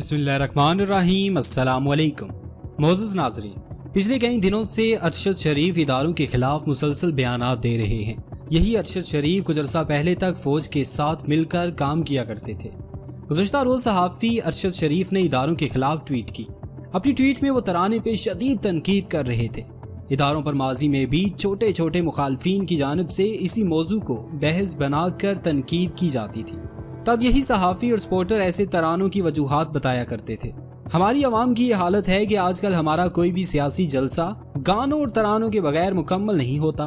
बिस्मिल्लाहिर्रहमानिर्रहीम। अस्सलाम वालेकुम। मोअज़्ज़ज़ नाज़रीन, पिछले कई दिनों से अरशद शरीफ इदारों के खिलाफ मुसलसल बयानात दे रहे हैं। यही अरशद शरीफ कुछ अरसा पहले तक फौज के साथ मिलकर काम किया करते थे। गुज़श्ता रोज सहाफ़ी अरशद शरीफ ने इदारों के खिलाफ ट्वीट की। अपनी ट्वीट में वो तराने पे शदीद तनकीद कर रहे थे। इदारों पर माजी में भी छोटे छोटे मुखालफीन की जानिब से इसी मौजू को बहस बनाकर तनकीद की जाती थी। तब यही सहाफ़ी और स्पोर्टर ऐसे तरानों की वजूहात बताया करते थे। हमारी आवाम की ये हालत है कि आजकल हमारा कोई भी सियासी जलसा गानों और तरानों के बगैर मुकम्मल नहीं होता।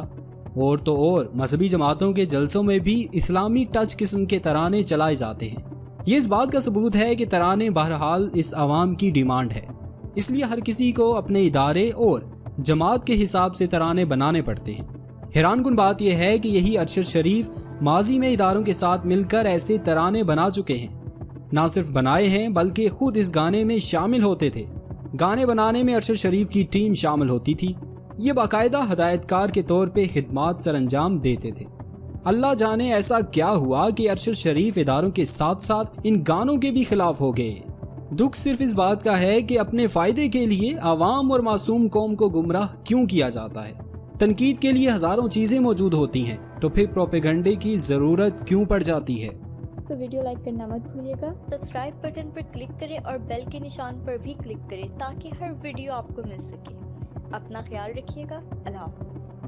और तो और मजहबी जमातों के जलसों में भी इस्लामी टच किस्म के तराने चलाए जाते हैं। ये इस बात का सबूत है कि तराने बहरहाल इस आवाम की डिमांड है, इसलिए हर किसी को अपने इदारे और जमात के हिसाब से तराने बनाने पड़ते हैं। हैरानकुन बात यह है कि यही अरशद शरीफ माजी में इदारों के साथ मिलकर ऐसे तराने बना चुके हैं। ना सिर्फ बनाए हैं बल्कि खुद इस गाने में शामिल होते थे। गाने बनाने में अरशद शरीफ की टीम शामिल होती थी। ये बाकायदा हदायतकार के तौर पे खिदमात सर अंजाम देते थे। अल्लाह जाने ऐसा क्या हुआ कि अरशद शरीफ इदारों के साथ साथ इन गानों के भी खिलाफ हो गए। दुख सिर्फ इस बात का है कि अपने फायदे के लिए आवाम और मासूम कौम को गुमराह क्यों किया जाता है। तनकीद के लिए हजारों चीजें मौजूद होती हैं, तो फिर प्रोपेगेंडे की जरूरत क्यों पड़ जाती है। तो वीडियो लाइक करना मत भूलिएगा, सब्सक्राइब बटन पर क्लिक करें और बेल के निशान पर भी क्लिक करें ताकि हर वीडियो आपको मिल सके। अपना ख्याल रखिएगा। अल्लाह हाफ़िज़।